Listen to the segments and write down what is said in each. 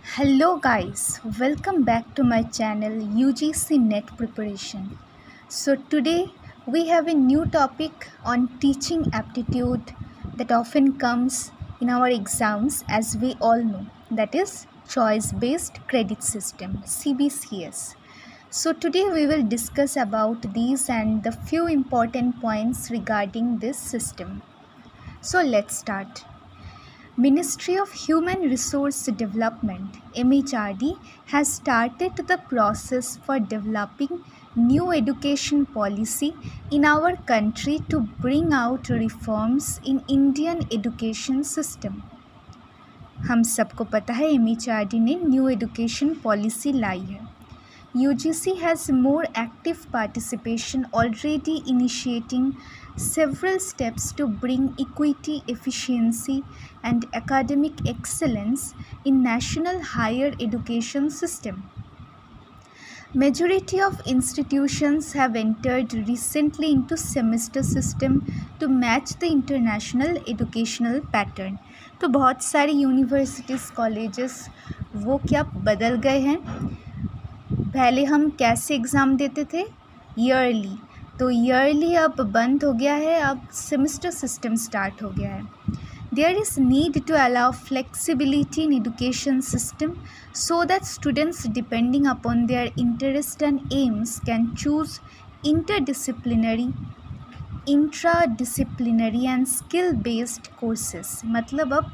Hello guys, welcome back to my channel UGC Net Preparation. So today we have a new topic on teaching aptitude that often comes in our exams, as we all know, that is choice based credit system, CBCS. So today we will discuss about these and the few important points regarding this system. So let's start. Ministry of Human Resource Development MHRD has started the process for developing new education policy in our country to bring out reforms in Indian education system. हम सबको पता है MHRD ने new education policy लाई है. UGC has more active participation, already initiating several steps to bring equity, efficiency and academic excellence in national higher education system. Majority of institutions have entered recently into semester system to match the international educational pattern. तो बहुत सारी universities colleges वो क्या बदल गए हैं. पहले हम कैसे एग्ज़ाम देते थे, ईयरली, तो ईयरली अब बंद हो गया है, अब सेमेस्टर सिस्टम स्टार्ट हो गया है. There is need to allow flexibility in education system so that students, depending upon their interest and aims, can choose interdisciplinary, intradisciplinary and skill based courses. मतलब अब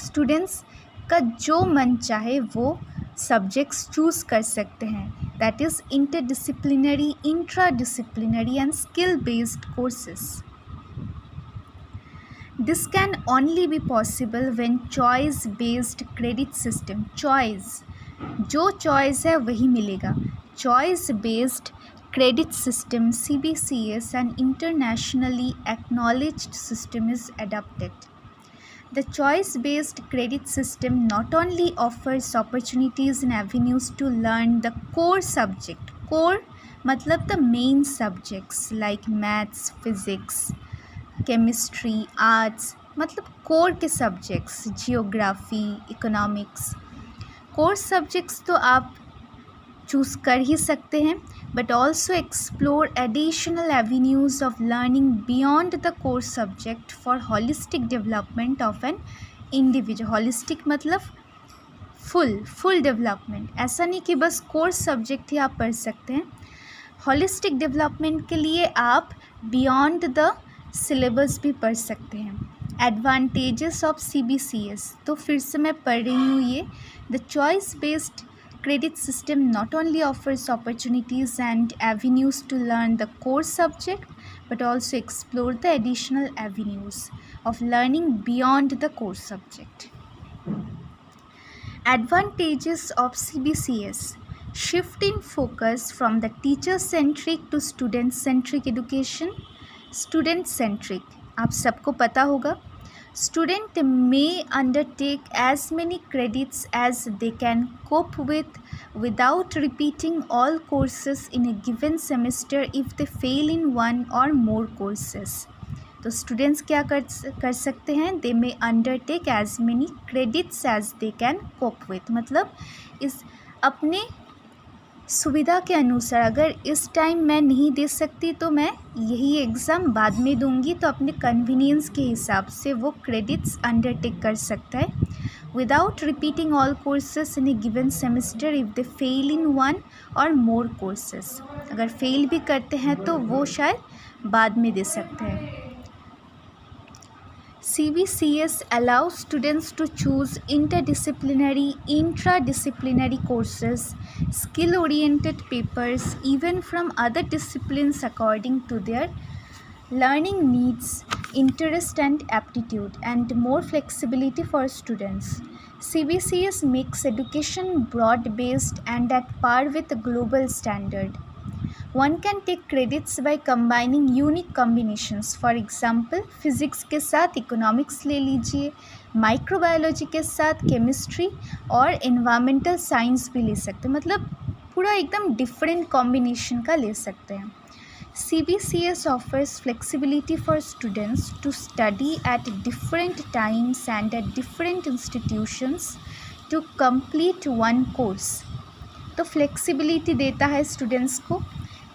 स्टूडेंट्स का जो मन चाहे वो सब्जेक्ट्स चूज़ कर सकते हैं. That is interdisciplinary, intradisciplinary and skill based courses. This can only be possible when choice based credit system, choice, जो चॉइस है वही मिलेगा, choice based credit system CBCS and internationally acknowledged system is adopted. The choice-based credit system not only offers opportunities and avenues to learn the core subject, core मतलब the main subjects like maths, physics, chemistry, arts, मतलब core के subjects, geography, economics. core subjects तो आप choose कर ही सकते हैं, but also explore additional avenues of learning beyond the core subject for holistic development of an individual. holistic मतलब full development. ऐसा नहीं कि बस core subject ही आप पढ़ सकते हैं. holistic development के लिए आप beyond the syllabus भी पढ़ सकते हैं. advantages of CBCS, तो फिर से मैं पढ़ रही हूँ ये. The choice based credit system not only offers opportunities and avenues to learn the core subject but also explore the additional avenues of learning beyond the core subject. Advantages of CBCS: shift in focus from the teacher-centric to student-centric education. Student-centric, आप सबको पता होगा, student may undertake as many credits as they can cope with without repeating all courses in a given semester if they fail in one or more courses. तो students क्या कर सकते हैं, they may undertake as many credits as they can cope with, मतलब इस अपने सुविधा के अनुसार अगर इस टाइम मैं नहीं दे सकती तो मैं यही एग्ज़ाम बाद में दूंगी, तो अपने कन्वीनियंस के हिसाब से वो क्रेडिट्स अंडरटेक कर सकता है without repeating all courses in A given semester if they fail in one और मोर कोर्सेस. अगर फेल भी करते हैं तो वो शायद बाद में दे सकते हैं. CBCS allows students to choose interdisciplinary, intradisciplinary courses, skill-oriented papers, even from other disciplines according to their learning needs, interest and aptitude, and more flexibility for students. CBCS makes education broad-based and at par with the global standard. One can take credits by combining unique combinations. For example, physics के साथ economics ले लीजिए, microbiology के साथ chemistry और environmental science भी ले सकते हैं, मतलब पूरा एकदम डिफरेंट कॉम्बिनेशन का ले सकते हैं. CBCS offers flexibility for students to study at different times and at different institutions to complete one course. तो फ्लेक्सिबिलिटी देता है स्टूडेंट्स को।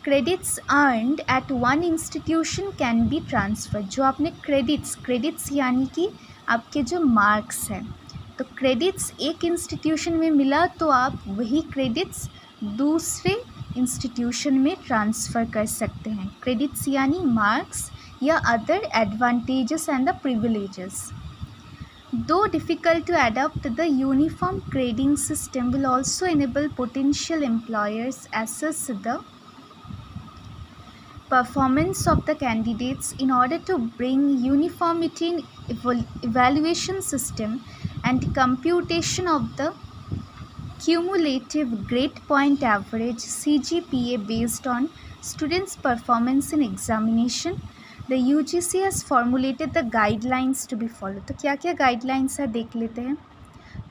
Credits earned at one institution can be transfer. जो आपने क्रेडिट्स यानी कि आपके जो मार्क्स हैं, तो क्रेडिट्स एक इंस्टीट्यूशन में मिला तो आप वही क्रेडिट्स दूसरे इंस्टीट्यूशन में ट्रांसफ़र कर सकते हैं। क्रेडिट्स यानी मार्क्स या other advantages and the privileges. Though difficult to adopt, the uniform grading system will also enable potential employers assess the performance of the candidates in order to bring uniformity in evaluation system and computation of the cumulative grade point average CGPA based on students' performance in examination. The UGC has formulated the guidelines to be followed. तो क्या क्या guidelines है देख लेते हैं।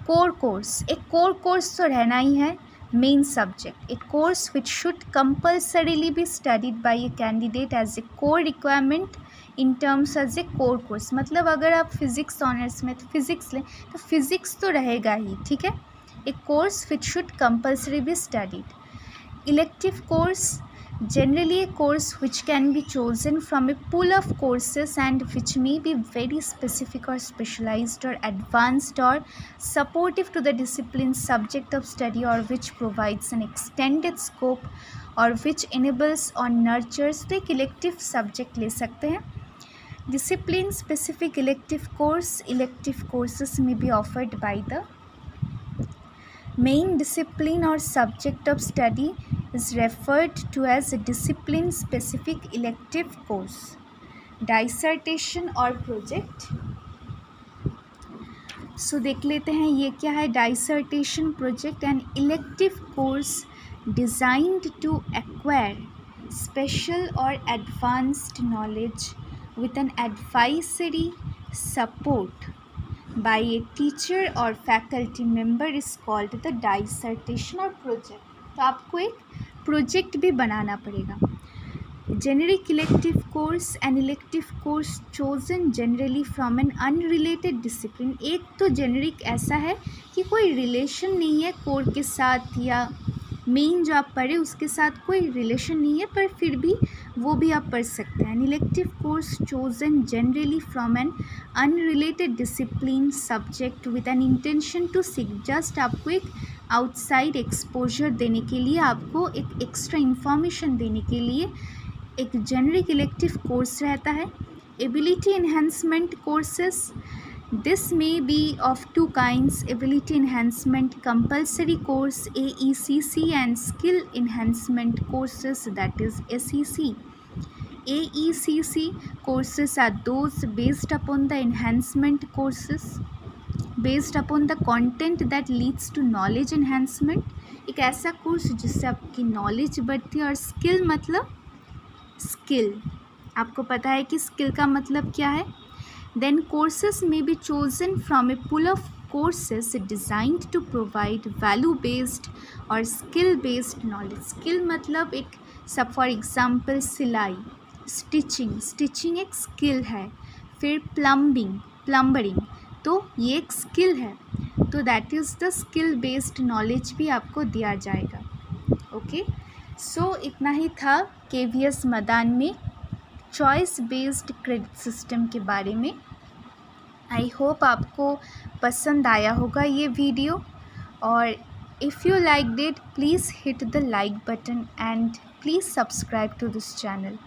Core course, एक core course तो रहना ही है, main subject. A course which should compulsorily be studied by a candidate as a core requirement in terms as a core course. मतलब अगर आप फिज़िक्स ऑनर्स में तो फिज़िक्स लें तो फिज़िक्स तो रहेगा ही, ठीक है। A course which should compulsory be studied. Elective course, generally a course which can be chosen from a pool of courses and which may be very specific or specialized or advanced or supportive to the discipline subject of study, or which provides an extended scope or which enables or nurtures। तो एक elective subject ले सकते हैं। Discipline specific elective course, elective courses may be offered by the main discipline or subject of study is referred to as a discipline specific elective course। Dissertation और project, सो देख लेते हैं ये क्या है। Dissertation project an elective course designed to acquire special or advanced knowledge with an advisory support by a teacher or faculty member is called the dissertation or project। तो आपको एक प्रोजेक्ट भी बनाना पड़ेगा। Generic elective course, an elective course chosen generally from an unrelated discipline. एक तो generic ऐसा है कि कोई रिलेशन नहीं है कोर के साथ, या मेन जो आप पढ़े उसके साथ कोई रिलेशन नहीं है, पर फिर भी वो भी आप पढ़ सकते हैं। An elective course chosen generally from an unrelated discipline subject with an intention to seek. Just आपको एक आउटसाइड एक्सपोजर देने के लिए, आपको एक एक्स्ट्रा इन्फॉर्मेशन देने के लिए एक जेनरिक इलेक्टिव कोर्स रहता है। Ability enhancement courses, this may be of two kinds, ability enhancement compulsory course AECC and skill enhancement courses, that is SEC। AECC courses are those based upon the enhancement courses based upon the content that leads to knowledge enhancement। एक ऐसा course जिससे आपकी knowledge बढ़ती है। और skill मतलब skill, आपको पता है कि स्किल का मतलब क्या है। Then courses may be chosen from a pool of courses designed to provide value based और skill based knowledge। स्किल मतलब एक सब फॉर एग्ज़ाम्पल सिलाई, स्टिचिंग एक स्किल है। फिर प्लम्बरिंग तो ये एक स्किल है, तो that is the skill based knowledge भी आपको दिया जाएगा। ओके, सो इतना ही था KVS मदान में चॉइस बेस्ड क्रेडिट सिस्टम के बारे में। आई होप आपको पसंद आया होगा ये वीडियो, और if you like it please hit the like button and please subscribe to this channel.